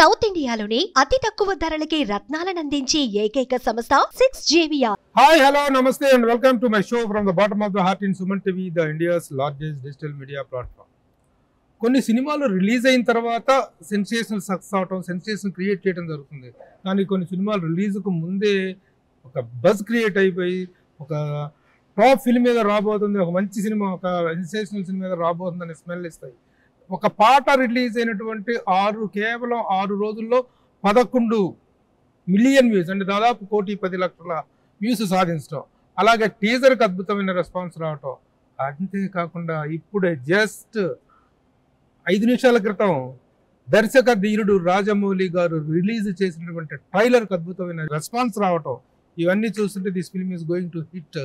South ఇండియాలోనే అతి తక్కువ ధరలకి రత్నాలనందించే ఏకైక సంస్థ 6JVR. Hi, hello, namaste and welcome to my show from the bottom of the heart in Suman TV, the India's largest digital media platform. కొన్ని సినిమాలు release అయిన తర్వాత సెన్సేషనల్ సక్సెస్ అవటం, సెన్సేషన్ క్రియేట్ చేయడం జరుగుతుంది. కానీ కొన్ని సినిమాలు రిలీజ్కు ముందే ఒక బజ్ క్రియేట్ అయిపోయి ఒక టాప్ ఫిల్మ్ మీద రాబోతుంది, ఒక మంచి సినిమా, ఒక సెన్సేషనల్ సినిమా మీద రాబోతుంది అని స్మెల్ ఇస్తాయి. ఒక పాట రిలీజ్ అయినటువంటి కేవలం 6 రోజుల్లో 11 మిలియన్ వ్యూస్, అంటే దాదాపు 1,10,00,000 వ్యూస్ సాధించడం, అలాగే టీజర్కి అద్భుతమైన రెస్పాన్స్ రావటం. అంతేకాకుండా ఇప్పుడే జస్ట్ 5 నిమిషాల క్రితం దర్శక ధీరుడు రాజమౌళి గారు రిలీజ్ చేసినటువంటి ట్రైలర్కి అద్భుతమైన రెస్పాన్స్ రావటం, ఇవన్నీ చూస్తుంటే this film is going to hit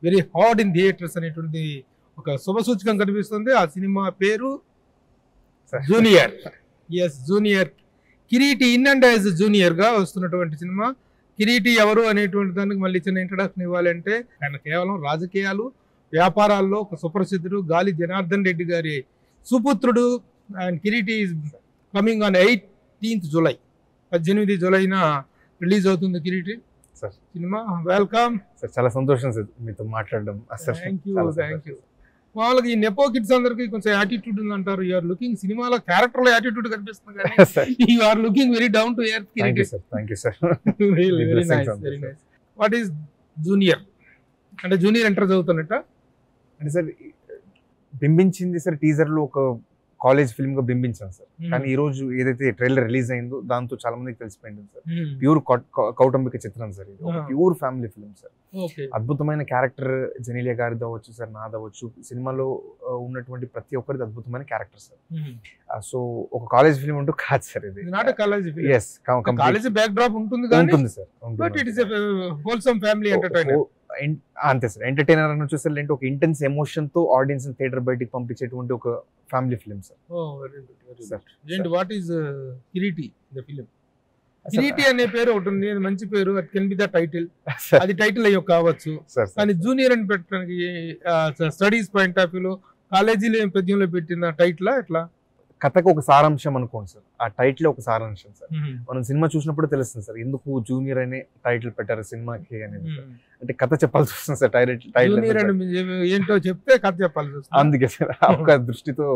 very hard in theatres అనేటువంటి ఒక శుభసూచకం కనిపిస్తుంది. ఆ సినిమా పేరు junior. Yes, junior. Kireeti in and as junior గా వస్తున్నటువంటి సినిమా. కిరీటి ఎవరు అనేటువంటి దానికి మళ్ళీ చిన్న ఇంట్రడక్షన్ ఇవ్వాలంటే, ఆయన కేవలం రాజకీయాలు, వ్యాపారాల్లో ఒక సుప్రసిద్ధుడు, గాలి జనార్దన్ రెడ్డి గారి సుపుత్రుడు. And Kireeti is coming on 18th July, 18 జూలైన రిలీజ్ అవుతుంది కిరీటి సినిమా. వెల్కమ్ సార్, చాలా సంతోషం సార్ మీతో మాట్లాడడం. Thank you. మామూలుగా ఈ నెపో కిడ్స్ అందరికి కొంచెం యాటిట్యూడ్ ఉంది అంటారు. యూఆర్ లుకింగ్, సినిమాలో క్యారెక్టర్ లో యాటిట్యూడ్ కనిపిస్తుంది, కానీ you are looking very down to earth. Thank you sir. Very nice. What is Junior? అంటే జూనియర్ ఎంటర్ చదువుతున్నట్ట అంటే సార్ బింబించింది సార్, టీజర్ లో ఒక కాలేజ్ ఫిల్మ్ గా బింబించాను సార్. కానీ ఈ రోజు ఏదైతే ట్రైలర్ రిలీజ్ అయిందో దాంతో చాలా మందికి తెలిసిపోయింది సార్. ప్యూర్ కౌటుంబిక చిత్రం సార్, ఇది ప్యూర్ ఫ్యామిలీ ఫిల్మ్ సార్. అద్భుతమైన క్యారెక్టర్ జెనీలియా గారిది అవ్వచ్చు సార్, నాదవచ్చు, సినిమాలో ఉన్నటువంటి ప్రతి ఒక్కరిది అద్భుతమైన క్యారెక్టర్ సార్. సో ఒక కాలేజ్ ఫిల్మ్ అంటూ కాదు సార్ ఇది. కాలేజ్ బ్యాక్ డ్రాప్ ఉంటుంది sir, but it is a wholesome family entertainer. అంతే సార్, ఎంటర్టైనర్ అని చూసారు అంటే ఒక ఇంటెన్స్ ఎమోషన్ తో ఆడియన్స్ థియేటర్ బయటికి పంపించేటువంటి ఒక family film sir. What is Kireeti the film? Kireeti అనే పేరు ఒకటి ఉంది, మంచి పేరు. అది కెన్ బి ద టైటిల్, అది టైటిల్ అయ్యో కావచ్చు. కానీ జూనియర్ అని పెట్టడానికి స్టడీస్ పాయింట్ ఆఫ్ వ్యూలో కాలేజీలో పద్యంలో పెట్టిన టైటిల్ ఎట్లా? కథకు ఒక సారాంశం అనుకోండి సార్, ఆ టైటిల్ ఒక సారాంశం సార్. మనం సినిమా చూసినప్పుడు తెలుస్తుంది సార్ ఎందుకు జూనియర్ అనే టైటిల్ పెట్టారు సినిమాకి అనేది. అంటే కథ చెప్పాల్సి వస్తుంది సార్, టైటిల్ ఏంటో చెప్తే కథ చెప్పాల్సి వస్తుంది. అందుకే సార్ ఒక దృష్టితో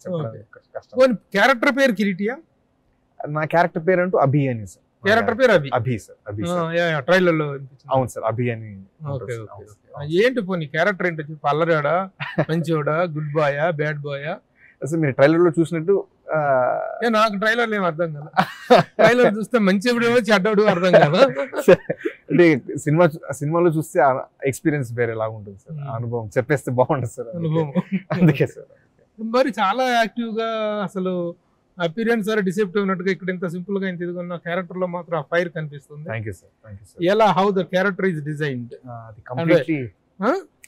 చెప్పడం. క్యారెక్టర్ పేరు కిరీటియా? నా క్యారెక్టర్ పేరు అంటూ అభి అని సార్. క్యారెక్టర్ పేరు అభి సార్. ట్రైలర్ లో అవును సార్, అభి అని. ఏంటి పోనీ క్యారెక్టర్ ఏంటో చెప్పి, అల్లరాడా, మంచివాడా, గుడ్ బాయా, బ్యాడ్ బాయా? అసలు మీరు ట్రైలర్ లో చూసినట్టు నాకు ట్రైలర్ ఏం అర్థం కదా. ట్రైలర్ చూస్తే మంచివాడు చెడ్డవాడు అర్థం కదా. అంటే సినిమాలో చూస్తే ఎక్స్పీరియన్స్ వేరే లాగా ఉంటుంది సార్, అనుభవం చెప్పేస్తే బాగుంటుంది సార్. అనుభవం అందుకే సార్. మరి చాలా యాక్టివ్ గా, అసలు అపిరియన్స్ సార్ డిసెప్టివ్ ఉన్నట్టుగా ఇక్కడ ఇంత సింపుల్ గా ఇంత ఇదిగొన్న క్యారెక్టర్ లో మాత్రం ఆ ఫైర్ కనిపిస్తుంది. ఎలా how the character is designed?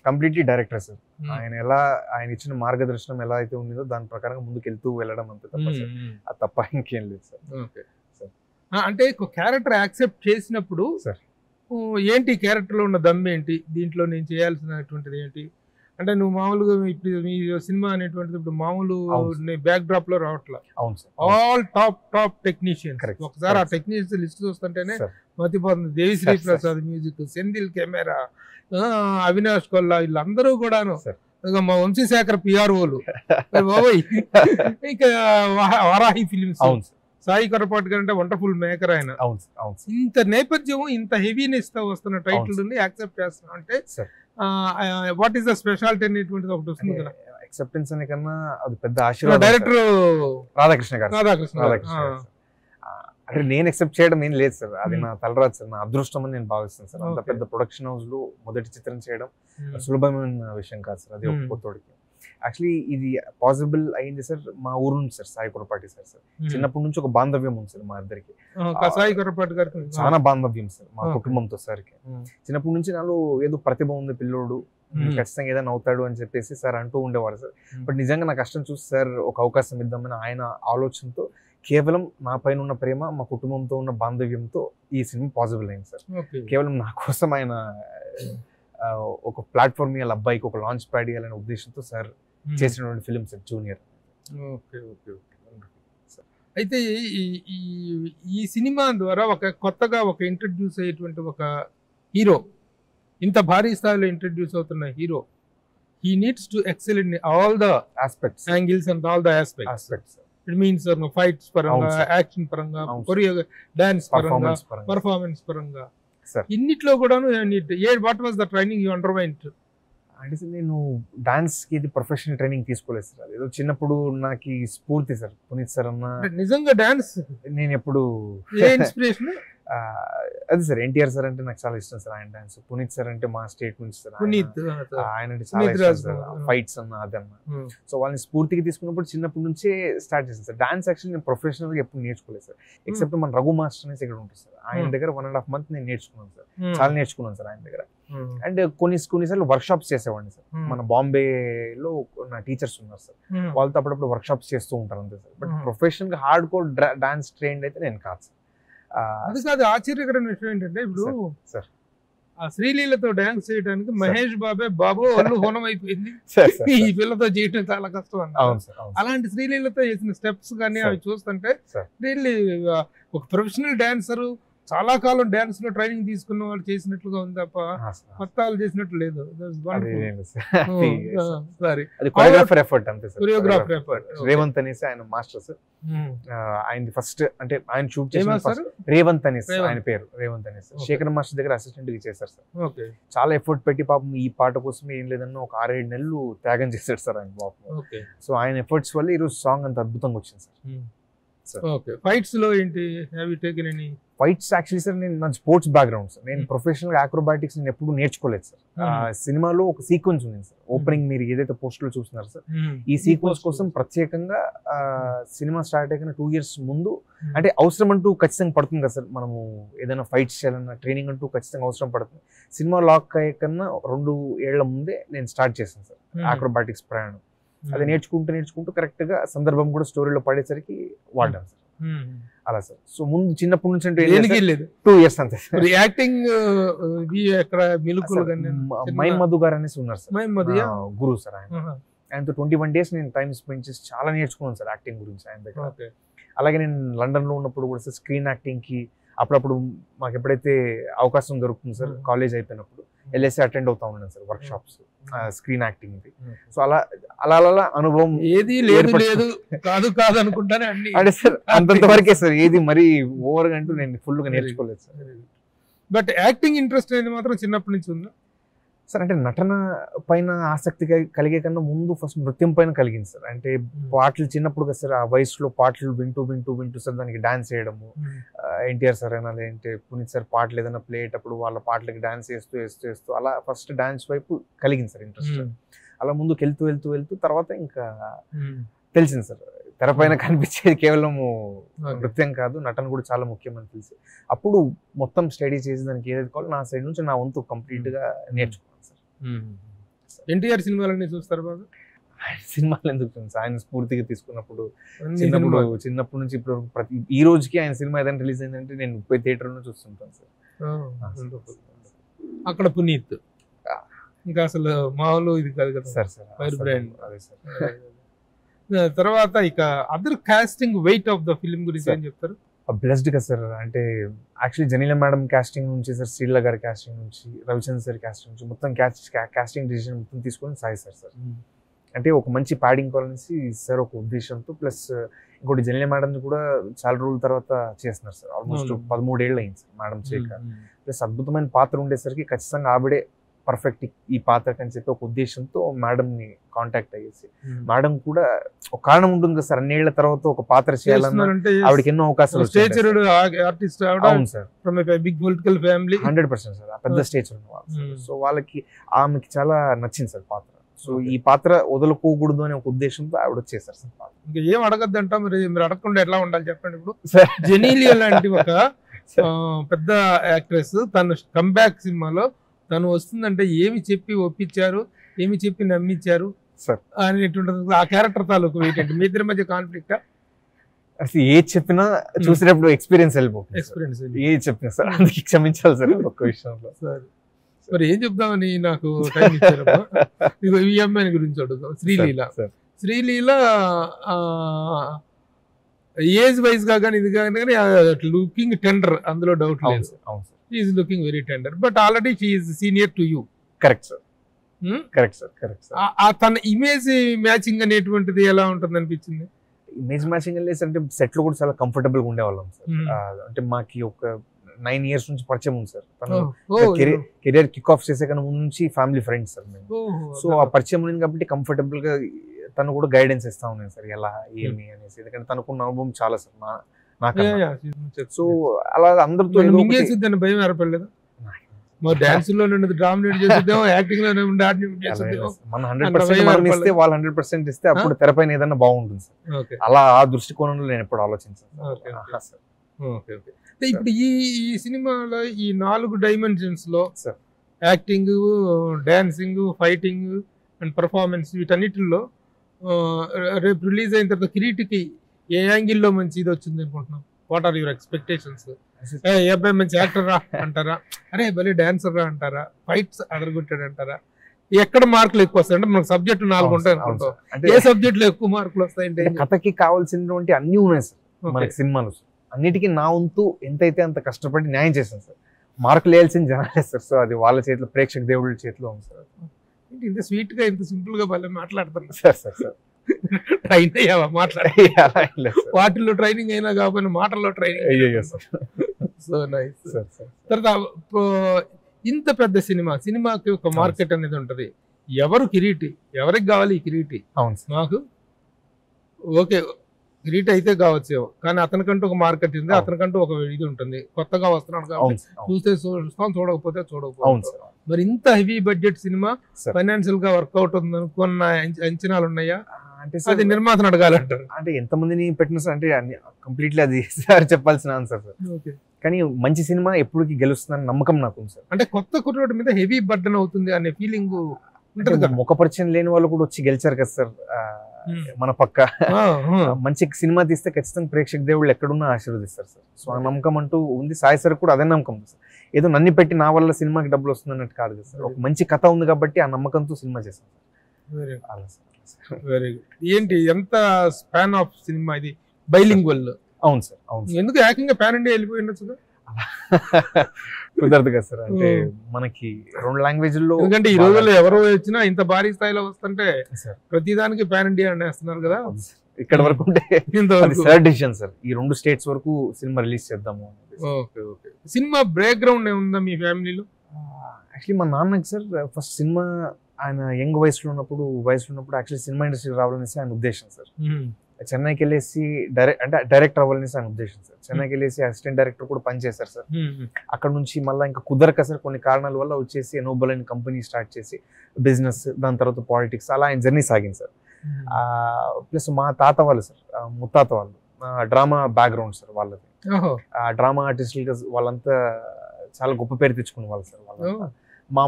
Completely director sir. ఆయన ఇచ్చిన మార్గదర్శనం ఎలా అయితే ఉందో దాని ప్రకారం ముందుకు వెళ్తూ వెళ్ళడం అంతే తప్ప సార్, అది తప్ప ఇంకేం లేదు సార్. అంటే క్యారెక్టర్ యాక్సెప్ట్ చేసినప్పుడు ఏంటి క్యారెక్టర్ లో ఉన్న దమ్ ఏంటి, దీంట్లో నేను చేయాల్సినటువంటిది ఏంటి? అంటే నువ్వు మామూలుగా ఇప్పుడు మీ సినిమా అనేటువంటిది ఇప్పుడు మామూలు బ్యాక్ డ్రాప్ లో రావట్లా, ఆల్ టాప్ టెక్నీషియన్స్. ఒకసారి ఆ టెక్నీషియన్స్ లిస్ట్ చూస్తుంటేనే మతిపోతుంది. దేవిశ్రీ ప్రసాద్ మ్యూజిక్, సెంధిల్ కెమెరా, అవినాష్ కొల్లా, వీళ్ళందరూ కూడాను మా వంశీశేఖర్ పిఆర్ఓలు, ఇంకా వరాహి ఫిలిమ్స్, సాయి కొరపాటి గారు అంటే వండర్ఫుల్ మేకర్ ఆయన. ఇంత నేపథ్యం, ఇంత హెవీనెస్ తో వస్తున్న టైటిల్ యాక్సెప్ట్ చేస్తున్నా అంటే వాట్ ఈస్ ద స్పెషాలిటీ అనేటువంటిది ఒకటి వస్తుంది కదా. యాక్సెప్టెన్స్ అనే కన్నా అది పెద్ద ఆశీర్వాదం. డైరెక్టర్ రాధాకృష్ణ గారు అంటే నేను ఎక్సెప్ట్ చేయడం ఏం లేదు సార్, అది నా తలరాజు సార్, నా అదృష్టం అని నేను భావిస్తాను సార్. అంత పెద్ద ప్రొడక్షన్ హౌస్ లో మొదటి చిత్రం చేయడం సులభమైన విషయం కాదు సార్, అది ఒక కొత్తోడికి. యాక్చువల్లీ ఇది పాసిబుల్ అయింది సార్ మా ఊరు నుంచి సార్, సాయి కొరపాటి సార్. చిన్నప్పటి నుంచి ఒక బాంధవ్యం ఉంది సార్ మా ఇద్దరికి. సాయి కొరపాటి గారికి చాలా బాంధవ్యం సార్ మా కుటుంబంతో సార్కి. చిన్నప్పటి నుంచి నాలో ఏదో ప్రతిభ ఉంది పిల్లోడు, ఖచ్చితంగా ఏదైనా అవుతాడు అని చెప్పేసి సార్ అంటూ ఉండేవాడు సార్. బట్ నిజంగా నా కష్టం చూసి సార్ ఒక అవకాశం ఇద్దామని ఆయన ఆలోచనతో, కేవలం నా పైన ఉన్న ప్రేమ, మా కుటుంబంతో ఉన్న బాంధవ్యంతో ఈ సినిమా పాసిబుల్ అయింది సార్. కేవలం నా కోసం ఆయన ఒక ప్లాట్ఫామ్ ఇవ్వాలి, అబ్బాయికి ఒక లాంచ్ ప్యాడ్ ఇవ్వాలనే ఉద్దేశంతో సార్ చేసినటువంటి film sir junior. Okay okay okay. అయితే ఈ ఈ సినిమా ద్వారా కొత్తగా ఇంట్రడ్యూస్ అయ్యేటువంటి ఒక హీరో, ఇంత భారీ స్థాయిలో ఇంట్రడ్యూస్ అవుతున్న hero, he needs to excel in all the aspects angles and all the aspects. It means fights paranga, action paranga, dance paranga, performance paranga. Sir. ఇన్నిట్లో కూడాను what was the training you underwent? అంటే sir నేను dance కి ఇది professional training తీసుకోలేదు sir. ఏదో చిన్నప్పుడు నాకు స్ఫూర్తి సార్ పునీత్ సార్ అన్న. నిజంగా డాన్స్ నేను ఎప్పుడు ఇన్స్పిరేషన్ అది సార్ ఎన్టీఆర్ సార్ అంటే నాకు చాలా ఇష్టం సార్. ఆయన డాన్స్. పునీత్ సార్ అంటే మా స్టేట్ నుంచి సార్. పునీత్ ఆయన అంటే చాలా ఇష్టం సార్. ఫైట్స్ అన్న అదన్న. సో వాళ్ళని స్ఫూర్తికి తీసుకున్నప్పుడు చిన్నప్పటి నుంచే స్టార్ట్ చేశాను సార్. డాన్స్ యాక్చువల్లీ నేను ప్రొఫెషనల్ గా ఎప్పుడు నేర్చుకోలేదు సార్. ఎక్సెప్ట్ మన రఘు మాస్టర్ అనేసి ఇక్కడ ఉంటుంది సార్. ఆయన దగ్గర 1.5 months నేను నేర్చుకున్నాను సార్. చాలా నేర్చుకున్నాను సార్ ఆయన దగ్గర. అండ్ కొన్నిసార్లు వర్క్ షాప్స్ చేసేవాడిని సార్. మన బాంబేలో నా టీచర్స్ ఉన్నారు సార్. వాళ్ళతో అప్పుడప్పుడు వర్క్ షాప్స్ చేస్తూ ఉంటారు అంతే సార్. బట్ ప్రొఫెషనల్ గా హార్డ్ కోర్ డాన్స్ ట్రైన్డ్ అయితే నేను కాదు సార్. అది కాదు, ఆశ్చర్యకరమైన విషయం ఏంటంటే ఇప్పుడు ఆ శ్రీలీలతో డాన్స్ చేయడానికి మహేష్ బాబు ఒళ్ళు హోనం అయిపోయింది. ఈ పిల్లతో చేయడం చాలా కష్టం అన్న. అలాంటి శ్రీలీలతో చేసిన స్టెప్స్ కానీ అవి చూస్తుంటే రియల్లీ ఒక ప్రొఫెషనల్ డాన్సర్ చాలా కాలం డాన్స్ లో ట్రైనింగ్ తీసుకున్న వాళ్ళు చేసినట్లుగా ఉంది తప్ప కొత్త వాళ్ళు చేసినట్లు లేదు. రేవంత్ అనేసి ఆయన మాస్టర్ సార్. ఆయన ఫస్ట్ అంటే ఆయన షూట్ చేసిన రేవంత్ అనేసి ఆయన పేరు. రేవంత్ అనేసి శేఖర్ మాస్టర్ దగ్గర అసిస్టెంట్ గా చేశారు సార్. చాలా ఎఫర్ట్ పెట్టి పాపం ఈ పాట కోసం ఏం లేదన్నా ఒక 6-7 నెలలు త్యాగం చేశాడు సార్ ఆయన పాపం. సో ఆయన ఎఫర్ట్స్ వల్ల ఈరోజు సాంగ్ అంత అద్భుతంగా వచ్చింది సార్. ఫైట్స్ లో ఏంటి have you taken any fights? Actually sir నేను నా స్పోర్ట్స్ బ్యాక్గ్రౌండ్ సార్. నేను ప్రొఫెషనల్ అక్రోబాటిక్స్ నేను ఎప్పుడు నేర్చుకోలేదు సార్. సినిమాలో ఒక సీక్వెన్స్ ఉంది సార్. ఓపెనింగ్ మీరు ఏదైతే పోస్ట్ లో చూస్తున్నారు సార్, ఈ సీక్వెన్స్ కోసం ప్రత్యేకంగా సినిమా స్టార్ట్ అయిన 2 years ముందు అంటే అవసరం అంటూ ఖచ్చితంగా పడుతుంది కదా సార్. మనము ఏదైనా ఫైట్స్ చేయాలన్నా ట్రైనింగ్ అంటూ ఖచ్చితంగా అవసరం పడుతుంది. సినిమా లాక్ అయ్యే కన్నా 2 ఏళ్ల ముందే నేను స్టార్ట్ చేశాను సార్ అక్రోబాటిక్స్ ప్రయాణం. అది నేర్చుకుంటూ కరెక్ట్ గా సందర్భం కూడా స్టోరీలో పడేసరికి వాడాను సార్. అలా సార్. సో ముందు చిన్నప్పటి నుంచి అంటే 2 years అంతే సార్. యాక్టింగ్ మైన్ మధు గారు అనేసి ఉన్నారు సార్, గురువు సార్. ఆయనతో 21 days నేను టైం స్పెండ్ చేసి చాలా నేర్చుకున్నాను సార్ యాక్టింగ్ గురించి ఆయన దగ్గర. అలాగే నేను లండన్ లో ఉన్నప్పుడు కూడా సార్ స్క్రీన్ యాక్టింగ్ కి అప్పుడప్పుడు మాకు ఎప్పుడైతే అవకాశం దొరుకుతుంది సార్ కాలేజ్ అయిపోయినప్పుడు వెళ్ళేసి అటెండ్ అవుతా ఉన్నాను sir work shops screen acting. So అలా అనుభవం ఏది లేదు కాదు అనుకుంటానే అంటే సార్ అంతంత వరకే సార్. ఏది మరి ఓవర్ అంటూ నేను ఫుల్ గా నేర్చుకోలేదు సార్. బట్ యాక్టింగ్ ఇంట్రెస్ట్ అనేది మాత్రం చిన్నప్పటి నుంచి ఉందా సార్? అంటే నటన పైన ఆసక్తి కలిగే కన్నా ముందు ఫస్ట్ నృత్యం పైన కలిగింది సార్. అంటే పాటలు చిన్నప్పుడు కదా సార్, ఆ వయసులో పాటలు వింటూ సార్ దానికి డాన్స్ చేయడము. ఎన్టీఆర్ సార్ అయినా లేదంటే పునీత్ సార్ పాటలు ఏదైనా ప్లే అయ్యేటప్పుడు వాళ్ళ పాటలకి డాన్స్ చేస్తూ అలా ఫస్ట్ డాన్స్ వైపు కలిగింది సార్ ఇంట్రెస్ట్. అలా ముందుకు వెళ్తూ తర్వాత ఇంకా తెలిసింది సార్ తెర పైన కనిపించేది కేవలం నృత్యం కాదు, నటన కూడా చాలా ముఖ్యమని తెలిసి అప్పుడు మొత్తం స్టడీ చేసి దానికి ఏదైతే కావాలో నా సైడ్ నుంచి నా వంతు కంప్లీట్ గా నేర్చుకున్నాను సార్. ఎన్టీఆర్ సినిమాలన్నీ చూస్తారు బాగా? సినిమాలు ఎందుకు చూడండి సార్, ఆయన స్ఫూర్తిగా తీసుకున్నప్పుడు చిన్నప్పటి నుంచి ఇప్పుడు ఈ రోజుకి ఆయన సినిమా ఏదైనా రిలీజ్ అయిందంటే నేను పోయి థియేటర్ లో చూస్తుంటాను సార్. అక్కడ పునీత్ ఇంకా అసలు మామూలు ఇది కాదు కదా సార్. Fire brand. తర్వాత ఇక other casting weight of the film గురించి ఏం చెప్తారు? బ్లెస్డ్ కదా సార్. అంటే యాక్చువల్లీ జనీలా మేడం కాస్టింగ్ నుంచి సార్, శ్రీల గారి కాస్టింగ్ నుంచి, రవిచంద్ర సార్ కాస్టింగ్ నుంచి మొత్తం కాస్టింగ్ డిసిజన్ మొత్తం తీసుకొని సాగిస్తారు సార్. అంటే ఒక మంచి ప్యాడింగ్ కావాలనేసి సార్ ఒక ఉద్దేశంతో, ప్లస్ ఇంకోటి జనీలా మేడం కూడా చాలా రోజుల తర్వాత చేస్తున్నారు సార్. ఆల్మోస్ట్ 13 ఏళ్ళు అయింది సార్ మేడం చేయక. ప్లస్ అద్భుతమైన పాత్ర ఉండేసరికి ఖచ్చితంగా ఆవిడే పర్ఫెక్ట్ ఈ పాత్రకి అని చెప్పి ఒక ఉద్దేశంతో మేడం ని కాంటాక్ట్ అయ్యేసి, మేడం కూడా ఒక కారణం ఉంటుంది కదా సార్, అన్నేళ్ల తర్వాత ఒక పాత్ర చేయాలన్నా ఆవిడకి ఎన్నో అవకాశాలు. అవును sir, big political family 100% sir, పెద్ద స్టేచర్ ఉన్న వాళ్ళు. సో వాళ్ళకి ఆమెకి చాలా నచ్చింది సార్ పాత్ర. సో ఈ పాత్ర వదులుకోకూడదు అనే ఒక ఉద్దేశంతో ఆవిడ వచ్చేసారు సార్ పాత్ర. ఇంకా ఏం అడగద్దంట మీరు అడగకుండా ఎట్లా ఉండాలి చెప్పండి. ఇప్పుడు జెనీలియా లాంటి ఒక పెద్ద యాక్ట్రెస్ తను కంబ్యాక్ సినిమాలో తను వస్తుందంటే ఏమి చెప్పి ఒప్పించారు, ఏమి చెప్పి నమ్మించారు అనేటువంటి ఆ క్యారెక్టర్ తాలూకు ఏంటంటే మీ ఇద్దరి మధ్య కాన్ఫ్లిక్ట్? అసలు ఏది చెప్పినా చూసినప్పుడు ఎక్స్పీరియన్స్ వెళ్ళిపోతుంది. ఏది చెప్పినా సార్ అందుకే క్షమించాలి సార్ ఒక్క విషయంలో. సరే మరి ఏం చెప్దామని నాకు టైం ఇచ్చారమ్మా. ఈ అమ్మాయి గురించి అడుగుదాం. శ్రీలీల ఏజ్ వైజ్ గా కానీ ఇది కానీ లుకింగ్ టెండర్, అందులో డౌట్ అవును లేదు. సార్, అవును sir, is looking very tender, but already she is senior to you. Correct sir, correct sir, correct sir. తన ఇమేజ్ మ్యాచింగ్ అనేటువంటిది ఎలా ఉంటుంది అనిపించింది? ఇమేజ్ మ్యాచింగ్ అంటే సెట్ లో కూడా చాలా కంఫర్టబుల్ గా ఉండేవాళ్ళం సార్. అంటే మాకి ఒక 9 years నుంచి పరిచయం ఉంది సార్. తను కెరియర్ కిక్ ఆఫ్ చేసే కన్నా ముందు నుంచి ఫ్యామిలీ ఫ్రెండ్స్ సార్ మేము. సో ఆ పరిచయం ఉంది కాబట్టి కంఫర్టబుల్ గా తను కూడా గైడెన్స్ ఇస్తా ఉన్నాను సార్, ఎలా ఏమి అనేసి. ఎందుకంటే తనకున్న అనుభవం చాలా సార్ నాకు. సో అలా అందరితో భయం ఏర్పడలేదు. డాన్స్ లో డామినేట్ చేసేదేమో, యాక్టింగ్ లో మన 100% ఇస్తే వాళ్ళు 100% ఇస్తే అప్పుడు తెరపైన ఏదైనా బాగుంటుంది సార్. అలా ఆ దృష్టికోణంలో నేను ఎప్పుడు ఆలోచించాను సార్. ఇప్పుడు ఈ సినిమాలో ఈ 4 dimensions లో acting, dancing, fighting and performance వీటన్నిటిలో రేపు రిలీజ్ అయిన తర్వాత కిరీటికి ఏ యాంగిల్లో మంచి ఇది వచ్చింది అనుకుంటున్నాం? What are your expectations? ఏ అబ్బాయి మంచి యాక్టర్ రా అంటారా, అరే భలే డాన్సర్ రా అంటారా, ఫైట్స్ అదరగొట్టాడు అంటారా? ఎక్కడ మార్కులు ఎక్కువ వస్తాయి? అంటే మనకు సబ్జెక్టు 4 ఉంటాయి అనుకుంటాం, ఏ సబ్జెక్ట్ లో ఎక్కువ మార్కులు వస్తాయంటే? కథకి కావాల్సినటువంటి అన్ని ఉన్నాయి సార్ మనకి సినిమాలు. అన్నిటికీ నా వంతు ఎంతైతే అంత కష్టపడి న్యాయం చేశాను సార్. మార్కులు వేయాల్సిన జనాలే సార్. సో అది వాళ్ళ చేతిలో, ప్రేక్షక దేవుళ్ళ చేతిలో ఉంది సార్. ఇంత స్వీట్ గా, ఇంత సింపుల్ గా భలే మాట్లాడుతున్నా సార్. సార్ సార్ ట్రైన్ అయ్యావా మాట్లాడే? వాటిల్లో ట్రైనింగ్ అయినా కాకపోయినా మాటల్లో ట్రైనింగ్. అయ్యో సార్. So nice sir. తర్వాత ఇంత పెద్ద సినిమాకి ఒక మార్కెట్ అనేది ఉంటది. ఎవరు కిరీటి, ఎవరికి కావాలి ఈ కిరీటి? అవును సార్. మాకు ఓకే కిరీటి అయితే కావచ్చు, కానీ అతనికంటూ ఒక మార్కెట్ ఉంది, అతనికంటూ ఒక ఇది ఉంటుంది. కొత్తగా వస్తున్నాడు కాబట్టి చూస్తే చూస్తాం, చూడకపోతే చూడకపోతే. మరి ఇంత హెవీ బడ్జెట్ సినిమా ఫైనాన్షియల్ గా వర్కౌట్ ఉంది అనుకున్న అంచనాలు ఉన్నాయా? అంటే అది నిర్మాతను అడగాలంటారు. అంటే ఎంతమందిని పెట్టిన సార్, అంటే కంప్లీట్లీ అది సార్ చెప్పాల్సిన ఆన్సర్ సార్. కానీ మంచి సినిమా ఎప్పటికి గెలుస్తుందని నమ్మకం నాకు ఉంది సార్. అంటే కొత్త కుర్రోడి మీద హెవీ బర్డన్ అవుతుంది అనే ఫీలింగ్ ముఖ పరిచయం లేని వాళ్ళు కూడా వచ్చి గెలిచారు కదా సార్ మన పక్క. మంచి సినిమా తీస్తే ఖచ్చితంగా ప్రేక్షక దేవుళ్ళు ఎక్కడున్నా ఆశీర్వదిస్తారు సార్. సో ఆ నమ్మకం అంటూ ఉంది. సాయి సార్ కూడా అదే నమ్మకం ఉంది సార్. ఏదో నన్ను పెట్టి నా వల్ల సినిమాకి డబ్బులు వస్తుంది అన్నట్టు కాదు కదా సార్. ఒక మంచి కథ ఉంది కాబట్టి ఆ నమ్మకంతో సినిమా చేశాను. Very good. ఏంటి ఎంత స్పాన్ ఆఫ్ సినిమా ఇది? బైలింగ్వల్? అవును సార్, అవును. ఎందుకు ఏకంగా పాన్ ఇండియా వెళ్ళిపోయిండొచ్చు? కుదరదు కదా సార్. అంటే మనకి 2 లాంగ్వేజ్లో, ఎందుకంటే ఈ రోజుల్లో ఎవరో వచ్చినా ఇంత భారీ స్థాయిలో వస్తుంటే ప్రతిదానికి పాన్ ఇండియా అనేస్తున్నారు కదా. ఇక్కడ వరకు ఉంటే థర్డ్ డిసిషన్ సార్. ఈ 2 states వరకు సినిమా రిలీజ్ చేద్దాము. Okay okay. సినిమా బ్యాక్గ్రౌండ్ ఏముందా మీ ఫ్యామిలీలో? యాక్చువల్లీ మా నాన్నకి సార్ ఫస్ట్ సినిమా, ఆయన యంగ్ వయసులో ఉన్నప్పుడు యాక్చువల్లీ సినిమా ఇండస్ట్రీ రావాలనేసి ఆయన ఉద్దేశం సార్. చెన్నైకి వెళ్ళేసి డైరెక్టర్ అవ్వాలనేసి ఆయన ఉద్దేశం సార్. చెన్నైకి వెళ్ళేసి అసిస్టెంట్ డైరెక్టర్ కూడా పనిచేశారు సార్. అక్కడ నుంచి మళ్ళీ ఇంకా కుదరక సార్ కొన్ని కారణాల వల్ల వచ్చేసి ఎనోబల్ అని కంపెనీ స్టార్ట్ చేసి బిజినెస్, దాని తర్వాత పాలిటిక్స్, అలా ఆయన జర్నీ సాగింది సార్. ప్లస్ మా తాత వాళ్ళు సార్, ముత్తాత వాళ్ళు డ్రామా బ్యాక్గ్రౌండ్ సార్ వాళ్ళది. డ్రామా ఆర్టిస్టులుగా వాళ్ళంతా చాలా గొప్ప పేరు తెచ్చుకునే వాళ్ళు సార్ వాళ్ళంతా. మా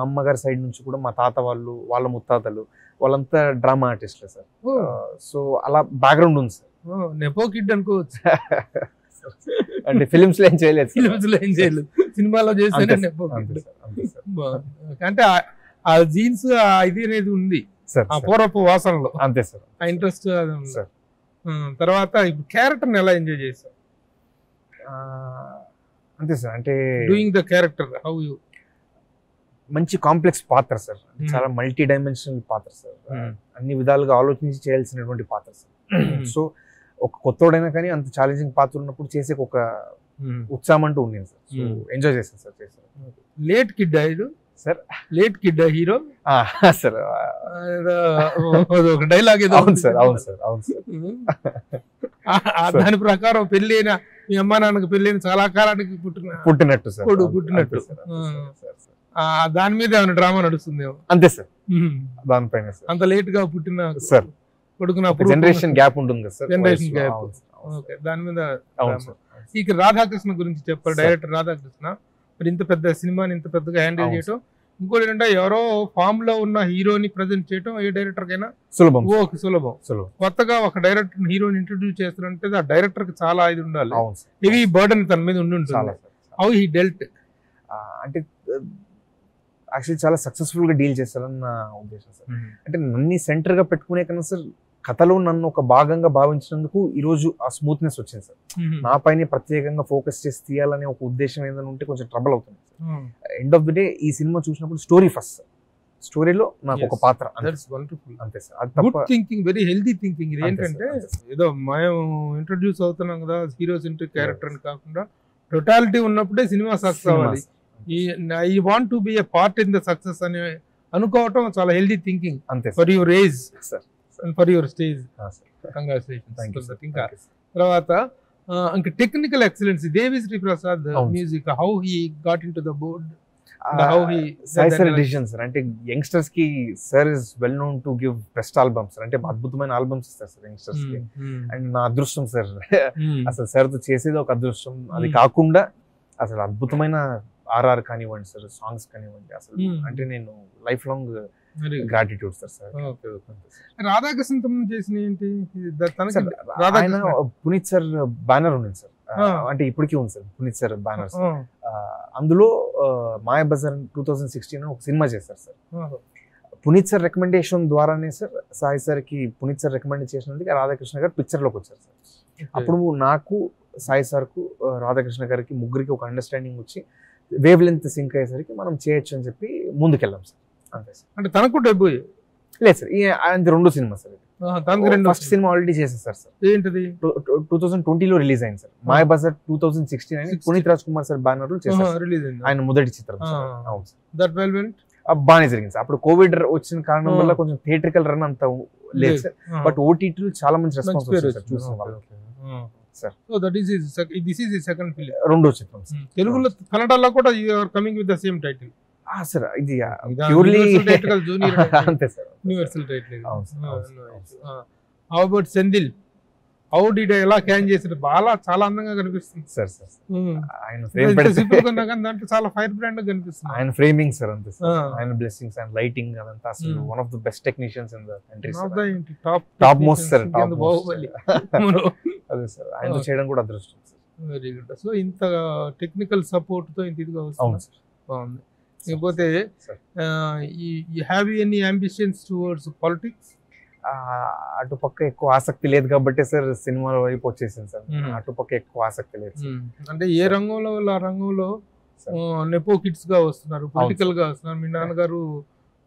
అమ్మగారి సైడ్ నుంచి కూడా మా తాత వాళ్ళు, వాళ్ళ ముత్తాతలు వాళ్ళంతా డ్రామా ఆర్టిస్టులే సార్. సో అలా బ్యాక్గ్రౌండ్ ఉంది సార్. నెపో కిడ్ అనుకోవచ్చు. అంటే ఫిలిమ్స్ లో ఏం చేయలేదు, సినిమాలో చేస్తే నెపో కిడ్. అంటే ఆ జీన్స్ ఇది అనేది ఉంది సార్, ఆ పూర్వపు వాసనలో. అంతే సార్, ఆ ఇంట్రెస్ట్ సార్. తర్వాత ఇప్పుడు క్యారెక్టర్ ఎలా ఎంజాయ్ చేశారు? అంతే సార్. అంటే doing the character how you? మంచి కాంప్లెక్స్ పాత్ర సార్, చాలా మల్టీ డైమెన్షనల్ పాత్ర సార్. అన్ని విధాలుగా ఆలోచించి చేయాల్సినటువంటి పాత్ర సార్. సో ఒక కొత్తోడైనా కానీ అంత ఛాలెంజింగ్ పాత్ర ఉన్నప్పుడు చేసే ఒక ఉత్సాహం అంటూ ఉంది సార్. సో ఎంజాయ్ చేశాను సార్. చేశాను. లేట్ కిడ్ ఇది sir, late kid hero sir. ఒక డైలాగ్ ఏదో. అవును సార్, అవును సార్, అవును సార్. దాని ప్రకారం పెళ్లి అయిన మీ అమ్మా నాన్నకు పెళ్లి అయిన చాలా కాలానికి పుట్టినట్టు సార్, పుట్టినట్టు. దాని మీద ఏమైనా డ్రామా నడుస్తుందేమో. అంతే సార్, దానిపైన అంత లేట్ గా పుట్టిన సార్ కొడుకున్న జనరేషన్ గ్యాప్ ఉంటుంది కదా సార్. Generation gap. ఓకే, దాని మీద. ఇక రాధాకృష్ణ గురించి చెప్పారు, డైరెక్టర్ రాధాకృష్ణ. మరి ఇంత పెద్ద సినిమాని ఇంత పెద్దగా హ్యాండిల్ చేయటం, ఇంకోటి ఏంటంటే ఎవరో ఫామ్ లో ఉన్న హీరోని ప్రజెంట్ చేయటం ఏ డైరెక్టర్ కైనా సులభం. కొత్తగా ఒక డైరెక్టర్ హీరోని ఇంట్రొడ్యూస్ చేస్తారంటే ఆ డైరెక్టర్ కి చాలా ఇది ఉండాలి, హెవీ బర్డన్ తన మీద ఉండి ఉంటుంది. How he dwelt? అంటే యాక్చువల్లీ చాలా సక్సెస్ఫుల్ గా డీల్ చేస్తారని నా ఉద్దేశం సార్. అంటే నన్ను సెంటర్ గా పెట్టుకునే కన్నా సార్ కథలో నన్ను ఒక భాగంగా భావించినందుకు ఈ రోజు ఆ స్మూత్నెస్ వచ్చింది సార్. నా పైన ప్రత్యేకంగా ఫోకస్ చేసి తీయాలనే ఒక ఉద్దేశం ఏదైనా ఉంటే కొంచెం ట్రబుల్ అవుతుంది. ఎండ్ ఆఫ్ ది డే ఈ సినిమా చూసినప్పుడు స్టోరీ ఫస్ట్, స్టోరీలో నాకు ఒక పాత్ర అంతే సార్. అది good thinking, very healthy thinking. ఇది ఏంటంటే ఏదో మేము ఇంట్రడ్యూస్ అవుతున్నాం కదా హీరో సెంట్రిక్ క్యారెక్టర్ అని కాకుండా టోటాలిటీ ఉన్నప్పుడే సినిమా సక్సెస్ అవ్వాలి. I want to be a part in the success అని అనుకోవటం చాలా healthy thinking for your age and for your stage. Congratulations. ఇంకా తర్వాత ఇంకా technical excellence, Devi Sri Prasad music, how he got in to the board, Sai sir decision sir. అంటే youngsters కి sir is well known to give best albums, అంటే అద్భుతమైన albums ఇస్తారు sir youngsters కి. And నా అదృష్టం సార్, అసలు సార్ తో చేసేది ఒక అదృష్టం. అది కాకుండా అసలు అద్భుతమైన ఆర్ఆర్ కానివ్వండి సార్, సాంగ్స్ కానివ్వండి, అసలు అంటే నేను life long gratitude sir. Radhakrishna చేసిన ఏంటి? ఆయన పునీత్ సార్ బ్యానర్ ఉంది సార్, అంటే ఇప్పటికీ ఉంది సార్ పునీత్ సార్ బ్యానర్. అందులో మాయాబజార్ 2016 ఒక సినిమా చేశారు సార్. పునీత్ సార్ రికమెండేషన్ ద్వారానే సార్ సాయి సార్ కి పునీత్ సార్ రికమెండ్ చేసినందుకు రాధాకృష్ణ గారు పిక్చర్ లోకి వచ్చారు సార్. అప్పుడు నాకు, సాయి సార్ కు, రాధాకృష్ణ గారికి ముగ్గురికి ఒక అండర్స్టాండింగ్ వచ్చి వేవ్ లెంత్ సింక్ అయ్యేసరికి మనం చేయొచ్చు అని చెప్పి ముందుకెళ్ళాం సార్. అంతే సార్. అంటే తనకు డబ్బు లేదు సార్, అది 2 cinema sir. First cinema already చేసేసారు సార్. ఏంటిది? 2020లో రిలీజ్ అయింది సార్. మాయాబజార్ 2016 అని పునీత్ రాజ్ కుమార్ సార్ బ్యానర్ లో చేశారు. ఆయన మొదటి చిత్రం. అవును సార్. బాగానే జరిగింది సార్. అప్పుడు కోవిడ్ వచ్చిన కారణం వల్ల కొంచెం థియేట్రికల్ రన్ అంత లేదు సార్, బట్ ఓటీటీలో చాలా మంచి రెస్పాన్స్ వచ్చింది సార్ చూసిన వాళ్ళకి. So that is this is his second film. రెండో చిత్రం. తెలుగులో కన్నడలో కూడా you are coming with the same title. Sir ఇది ప్యూర్లీ టైటిల్ జూనియర్ అంతే sir, universal title. How about Senthil? How did ఎలా క్యాన్ చేశారు? చాలా అందంగా కనిపిస్తుంది సార్. ఆయన ఫ్రేమ్ దాంట్లో చాలా ఫైర్ బ్రాండ్ కనిపిస్తుంది. ఆయన ఫ్రేమింగ్ సార్ అంతే సార్. ఆయన బ్లెస్సింగ్స్ అండ్ లైటింగ్ అదంతా అసలు one of the best technicians in the country sir. Top most sir. అదే సార్, ఆయన చేయడం కూడా అదృష్టం సార్. Very good. సో ఇంత టెక్నికల్ సపోర్ట్ తో ఇంత ఇదిగా వస్తుంది. బాగుంది. ఇకపోతే have any ambitions towards politics? అటుపక్క ఎక్కువ ఆసక్తి లేదు కాబట్టి సార్ సినిమాల వైపు వచ్చేసింది సార్. అటుపక్క ఎక్కువ ఆసక్తి లేదు. అంటే ఏ రంగంలో ఆ రంగంలో నెపో కిడ్స్ గా వస్తున్నారు, పొలిటికల్ గా వస్తున్నారు. మీ నాన్నగారు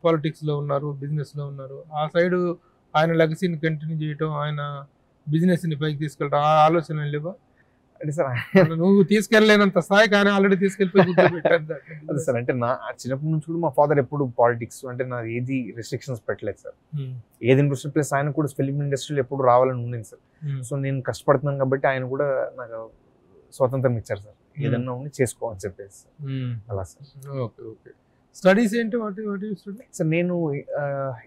పాలిటిక్స్ లో ఉన్నారు, బిజినెస్ లో ఉన్నారు. ఆ సైడ్ ఆయన లెగసీని కంటిన్యూ చేయటం, ఆయన బిజినెస్ ని పైకి తీసుకెళ్ళటం, ఆ ఆలోచన లేవా? అంటే సార్ నువ్వు తీసుకెళ్ళలేనంత స్థాయి కానీ ఆల్రెడీ తీసుకెళ్ళిపోయి అదే సార్. అంటే నా చిన్నప్పటి నుంచి కూడా మా ఫాదర్ ఎప్పుడు పాలిటిక్స్ అంటే నాకు ఏది రెస్ట్రిక్షన్స్ పెట్టలేదు సార్. ఏది ఇంట్రెస్ట్, ప్లస్ ఆయన కూడా ఫిల్మ్ ఇండస్ట్రీలో ఎప్పుడు రావాలని ఉండింది సార్. సో నేను కష్టపడుతున్నాను కాబట్టి ఆయన కూడా నాకు స్వాతంత్రం ఇచ్చారు సార్, ఏదన్నా ఉండి చేసుకోవాలని చెప్పేసి అలా సార్. Okay okay. స్టడీస్ ఏంటి? సార్ నేను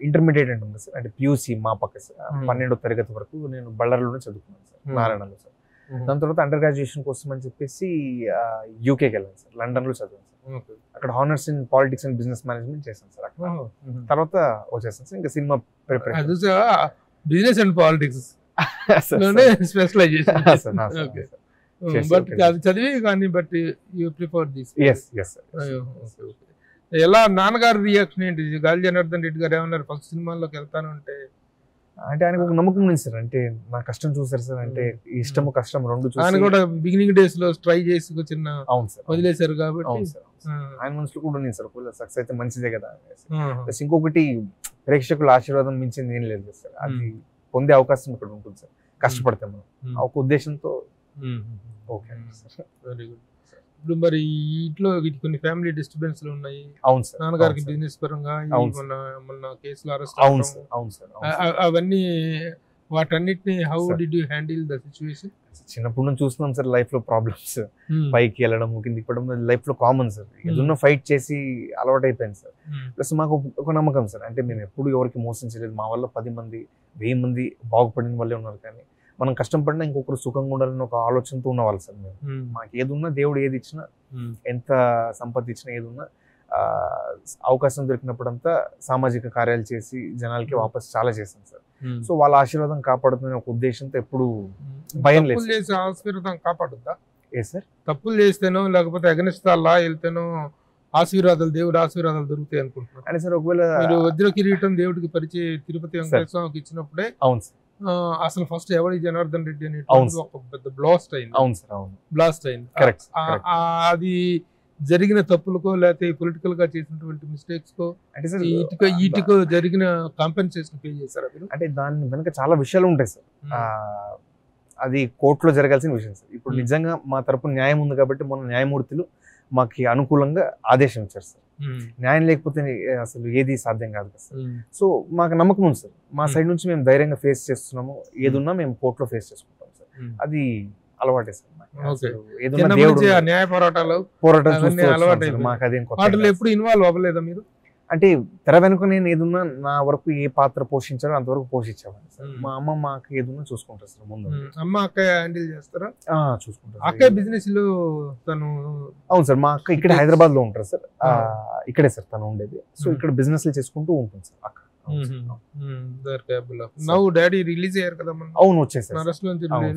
ఇంటర్మీడియట్ ఉంటుంది సార్, అంటే పియూసీ మా పక్క సార్. 12వ తరగతి వరకు నేను బళ్ళారిలోనే చదువుకున్నాను సార్, నారాయణలో సార్. దాని తర్వాత అండర్ గ్రాడ్యుయేషన్ కోసం అని చెప్పేసి యూకేకి వెళ్ళాను సార్, లండన్ లో చదివాను సార్. అక్కడ honours in politics and business management చేశాను సార్. అక్కడ తర్వాత వచ్చేసాను సార్ ఇంకా cinema business and politics specialisation. But అది చదివి కానీ బట్ యూ ప్రిఫర్ దిస్? ఎలా నాన్నగారు రియాక్షన్ ఏంటి? గాలి జనార్దన్ రెడ్డి గారు ఏమన్నారు ఫస్ట్ సినిమాల్లోకి వెళ్తాను అంటే? అంటే ఆయనకు ఒక నమ్మకం ఉంది సార్, అంటే నా కష్టం చూసారు సార్, అంటే ఇష్టము కష్టం రెండు చూసి. ఆయన కూడా బిగినింగ్ డేస్ లో ట్రై చేసి చిన్న అవును సార్ వదిలేశారు కాబట్టి ఆయన మనసులో కూడా ఉంది సార్, సక్సెస్ అయితే మంచిదే కదా. ఇంకొకటి ప్రేక్షకుల ఆశీర్వాదం మించింది ఏం లేదు సార్, అది పొందే అవకాశం ఇక్కడ ఉంటుంది సార్ కష్టపడితే మనం. ఒక ఉద్దేశంతో ఓకే సార్. Very good. ఇప్పుడు మరి ఇంట్లో కొన్ని ఫ్యామిలీ డిస్టర్బెన్స్ ఉన్నాయి. అవును సార్. నాన్నగారికి బిజినెస్ పరంగా మొన్న కేసులో అరెస్ట్. అవును సార్. అవును సార్. అవన్నీ వాటన్నిటిని how did you handle the situation? చిన్నప్పటి నుంచి చూస్తున్నాం సార్ లైఫ్ లో ప్రాబ్లమ్స్, పైకి వెళ్ళడం కిందికి పడడం లైఫ్ లో కామన్ సార్. ఏదన్నా ఫైట్ చేసి అలవాటు అయిపోయింది సార్. ప్లస్ మాకు ఒక నమ్మకం సార్, అంటే మేము ఎప్పుడు ఎవరికి మోసం చేయలేదు. మా వల్ల 10 మంది 1000 మంది బాగుపడిన వాళ్ళే ఉన్నారు, కానీ మనం కష్టం పడినా ఇంకొకరు సుఖంగా ఉండాలని ఒక ఆలోచనతో ఉన్నవాళ్ళు సార్ మేము. మాకు ఏది ఉన్నా దేవుడు ఏది ఇచ్చినా, ఎంత సంపత్తి ఇచ్చినా, ఏది ఉన్నా అవకాశం దొరికినప్పుడంతా సామాజిక కార్యాలు చేసి జనాలకి వాపస్ చాలా చేశాను సార్. సో వాళ్ళ ఆశీర్వాదం కాపాడుతున్న ఒక ఉద్దేశంతో ఎప్పుడు భయం లేదు. ఆశీర్వాదం కాపాడుద్దా? ఏ సార్? తప్పులు చేస్తేనో లేకపోతే అగనిస్ట్ లా వెళ్తేనో ఆశీర్వాదాలు, దేవుడు ఆశీర్వాదాలు దొరుకుతాయి అనుకుంటున్నాను. అంటే సార్ ఒకవేళ మీరు వజ్ర కిరీటం దేవుడికి పరిచయం తిరుపతి వెంకటేశ్వర స్వామికి ఇచ్చినప్పుడే అవును సార్ అసలు ఫస్ట్ ఎవరి జనార్దన్ రెడ్డి అని అవును. ఒక పెద్ద బ్లాస్ట్ అయింది. అవును సార్, అవును, బ్లాస్ట్ అయింది. కరెక్ట్. అది జరిగిన తప్పులకో లేకపోతే పొలిటికల్ గా చేసినటువంటి మిస్టేక్స్ కో అంటే సార్ ఈటికో జరిగిన కాంపెన్సేషన్ పే చేశారా మీరు? అంటే దాని వెనక చాలా విషయాలు ఉంటాయి సార్. అది కోర్టులో జరగాల్సిన విషయం సార్. ఇప్పుడు నిజంగా మా తరపున న్యాయం ఉంది కాబట్టి మొన్న న్యాయమూర్తులు మాకు అనుకూలంగా ఆదేశం ఇచ్చారు సార్. న్యాయం లేకపోతే అసలు ఏది సాధ్యం కాదు కదా సార్. సో మాకు నమ్మకం ఉంది సార్. మా సైడ్ నుంచి మేము ధైర్యంగా ఫేస్ చేస్తున్నాము. ఏదున్నా మేము కోర్టులో ఫేస్ చేసుకుంటాం సార్. అది అలవాటే సార్. ఏదన్నా దేవుడు న్యాయ పోరాటాలు పోరాటం మాకు అదేం వాటిలో ఎప్పుడు ఇన్వాల్వ్ అవ్వలేదా మీరు? అంటే తెర వెనుక నేను ఏదున్నా నా వరకు ఏ పాత్ర పోషించాలో అంతవరకు పోషించేవాడిని సార్. మా అమ్మ మాకు ఏదున్నా చూసుకుంటారు సార్. ముందు అమ్మ అక్క హ్యాండిల్ చేస్తారా? చూసుకుంటారు. అక్క బిజినెస్ లో తను? అవును సార్, మా అక్క ఇక్కడ హైదరాబాద్ లో ఉంటారు సార్. ఇక్కడే సార్ తను ఉండేది. సో ఇక్కడ బిజినెస్ చేసుకుంటూ ఉంటుంది సార్ అక్క. నౌ డాడీ రిలీజ్ అయ్యారు కదా, అవును వచ్చేసారు.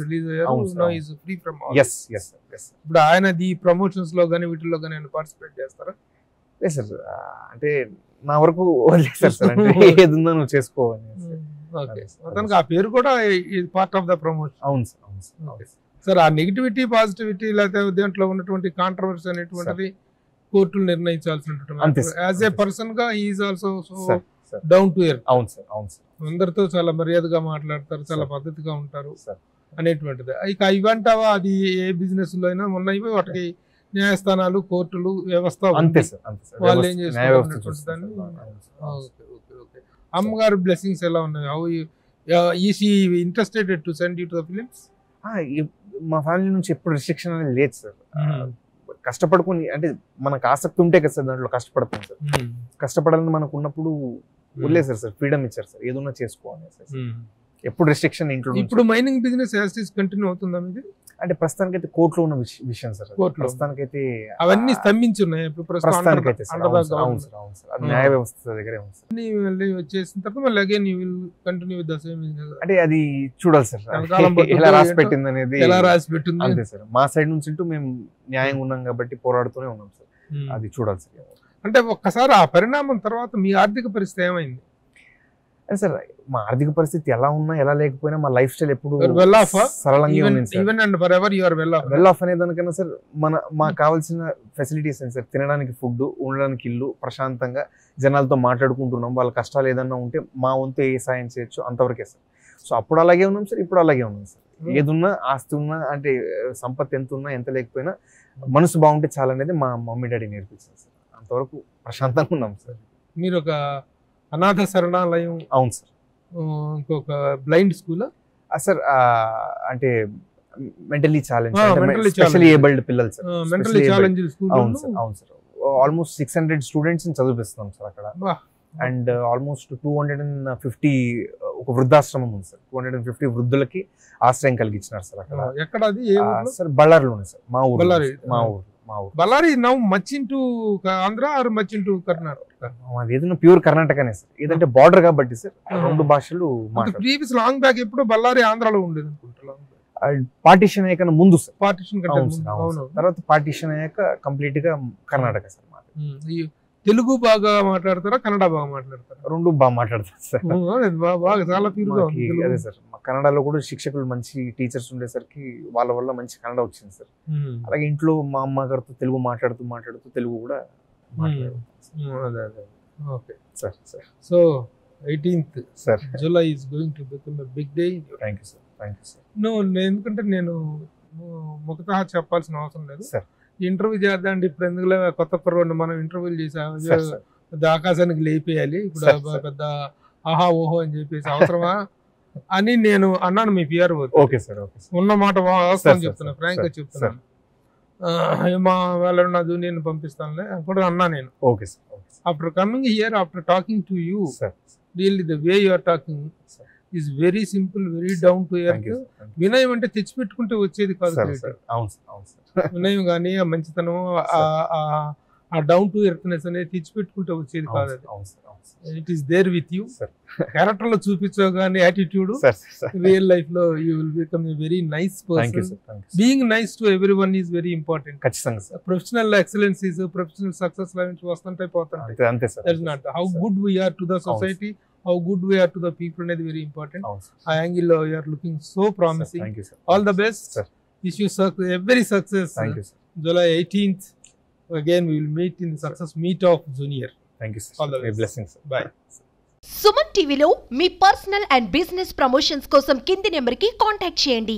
రిలీజ్ అయ్యారు. Now is free from all. yes yes yes. ఇప్పుడు ఆయన ది ప్రమోషన్స్ లో గానీ వీటిలో గానీ పార్టిసిపేట్ చేస్తారా? లేదు సార్, అంటే నా వరకు వదిలేసారు సార్. అంటే ఏదుందో నువ్వు చేసుకోవాలి. అతనికి ఆ పేరు కూడా పార్ట్ ఆఫ్ ద ప్రమోషన్. అవును సార్, అవును సార్. సార్ ఆ నెగిటివిటీ పాజిటివిటీ లేకపోతే దేంట్లో ఉన్నటువంటి కాంట్రవర్సీ అనేటువంటిది కోర్టులు నిర్ణయించాల్సినటువంటి, యాజ్ ఏ పర్సన్ గా is also down to earth. అవును సార్, అవును సార్. అందరితో చాలా మర్యాదగా మాట్లాడతారు, చాలా పద్ధతిగా ఉంటారు అనేటువంటిది. ఇక ఇవంటావా అది ఏ బిజినెస్ లో అయినా ఉన్నాయి వాటికి న్యాయస్థానాలు, కోర్టులు, వ్యవస్థ అంతే సార్. వాళ్ళు ఏం చేస్తారు. అమ్మగారు బ్లెస్సింగ్స్ ఎలా ఉన్నాయి? How is she interested to send you to the films? మా ఫ్యామిలీ నుంచి ఎప్పుడు రిస్ట్రిక్షన్ అనేది లేదు సార్. కష్టపడుకుని అంటే మనకు ఆసక్తి ఉంటే కదా సార్ దాంట్లో కష్టపడతాం సార్. కష్టపడాలని మనకు ఉన్నప్పుడు వదిలేసారు సార్, ఫ్రీడమ్ ఇచ్చారు సార్, ఏదన్నా చేసుకోవాలి సార్. ఎప్పుడు రిస్ట్రిక్షన్ ఇంట్లో. ఇప్పుడు మైనింగ్ బిజినెస్ కంటిన్యూ అవుతుందా మీది? అంటే ప్రస్తుతానికి అయితే కోర్టులో ఉన్న విషయం సార్. ప్రస్తుతానికి అయితే అవన్నీ స్తంభించి ఉన్నాయి. ప్రస్తుతానికి అయితే న్యాయ వ్యవస్థ దగ్గరే ఉంది సార్. వచ్చేసిన తర్వాత మళ్ళీ again you will continue with the same business. అంటే అది చూడాలి సార్, ఎలా రాసి పెట్టింది అనేది. ఎలా రాసి పెట్టింది అంతే సార్. మా సైడ్ నుంచి మేము న్యాయంగా ఉన్నాం కాబట్టి పోరాడుతూనే ఉన్నాం సార్. అది చూడాలి సార్. అంటే ఒక్కసారి ఆ పరిణామం తర్వాత మీ ఆర్థిక పరిస్థితి ఏమైంది? అంటే సార్ మా ఆర్థిక పరిస్థితి ఎలా ఉన్నా ఎలా లేకపోయినా మా లైఫ్ స్టైల్ ఎప్పుడు సరళంగా వెల్ ఆఫ్ అనే దానికన్నా సార్ మాకు కావాల్సిన ఫెసిలిటీస్ ఏంటి సార్? తినడానికి ఫుడ్, ఉండడానికి ఇల్లు, ప్రశాంతంగా జనాలతో మాట్లాడుకుంటున్నాం. వాళ్ళ కష్టాలు ఏదన్నా ఉంటే మా వంతు ఏ సాయం చేయొచ్చు అంతవరకే సార్. సో అప్పుడు అలాగే ఉన్నాం సార్, ఇప్పుడు అలాగే ఉన్నాం సార్. ఏదున్నా ఆస్తి ఉన్నా అంటే సంపత్తి ఎంత ఉన్నా ఎంత లేకపోయినా మనసు బాగుంటే చాలనేది మా మమ్మీ డాడీ నేర్పించారు సార్. అంతవరకు ప్రశాంతంగా ఉన్నాం సార్. మీరు ఒక అనాథ శరణాలయం? అవును సార్. ఇంకొక బ్లైండ్ స్కూల్ సార్, అంటే మెంటలీ ఛాలెంజ్, స్పెషల్లీ ఏబుల్డ్ పిల్లలు సార్. Mentally challenge school. అవును సార్, అవును సార్. ఆల్మోస్ట్ 600 స్టూడెంట్స్ చదివిస్తున్నాం సార్ అక్కడ. అండ్ ఆల్మోస్ట్ 250 ఒక వృద్ధాశ్రమం ఉంది సార్. 250 వృద్ధులకి ఆశ్రయం కలిగించినారు సార్ అక్కడ. ఎక్కడ అది? సార్ బళ్ళారిలో ఉంది సార్. మా ఊరు. Ballari now much into Andhra or much into Karnataka? అది ఏదైనా ప్యూర్ కర్ణాటకనే సార్. ఏదంటే బార్డర్ కాబట్టి సార్ రెండు భాషలు మాట్లాడతారు. ప్రీవియస్ లాంగ్ బ్యాక్ ఎప్పుడు బళ్ళారి ఆంధ్రాలో ఉండేది అనుకుంటున్నాను. పార్టీషన్ అయ్యాక ముందు సార్. పార్టీషన్ తర్వాత పార్టీషన్ అయ్యాక కంప్లీట్ గా కర్ణాటక సార్. తెలుగు బాగా మాట్లాడతారా, కన్నడ బాగా మాట్లాడతారా? రెండు బాగా మాట్లాడతారు సార్. బాగా చాలా ప్యూర్గా ఉంది. అదే సార్, కన్నడలో కూడా శిక్షకులు మంచి టీచర్స్ ఉండేసరికి వాళ్ళ వల్ల మంచి కన్నడ వచ్చింది సార్. అలాగే ఇంట్లో మా అమ్మగారితో తెలుగు మాట్లాడుతూ తెలుగు కూడా so 18th sir July is going to become a big day. Thank you sir. Thank you sir. ఎందుకంటే నేను ముఖతహా చెప్పాల్సిన అవసరం లేదు సార్. ఇంటర్వ్యూ చేద్దాం ఇప్పుడు ఎందుకులే కొత్త కుర్రోడిని మనం ఇంటర్వ్యూలు చేసాము ఆకాశానికి లేపేయాలి ఇప్పుడు పెద్ద ఆహా ఓహో అని చెప్పేసి అవసరమా అని నేను అన్నాను మీ పిఆర్. Okay sir. ఉన్న మాట వాస్తవం చెప్తున్నా, ఫ్రాంక్ గా చెప్తున్నాను. మా వాళ్ళ నా జూనియర్ పంపిస్తానులే కూడా అన్నా నేను. Okay sir. After coming here, after talking to you, really the way you are talking is very simple, very down to earth. వినయం అంటే తెచ్చిపెట్టుకుంటే వచ్చేది కాదు. వినయం కానీ ఆ మంచితనం, ఆ డౌన్ టు ఎర్త్నెస్ అనేది తెచ్చిపెట్టుకుంటే వచ్చేది కాదు. It is there with you. Character లో చూపించావు కానీ యాటిట్యూడ్ రియల్ లైఫ్ లో you will become a very nice person. Being nice to everyone is very important. Professional excellence is professional success నుంచి వస్తుంటాయి పోతుంటాయి. How good we are to the society, how good we are to the people అనేది very important. అవును sir. ఆ యాంగిల్లో you are looking so promising. Thank you sir. All the best. Sir. Wish you every success. Thank you sir. July 18th again we will meet in the success meet of junior. Thank you All the sir. best. Blessings. Bye. Suman టీవీలో మీ personal and business promotions కోసం కింది నెంబర్కి contact చేయండి.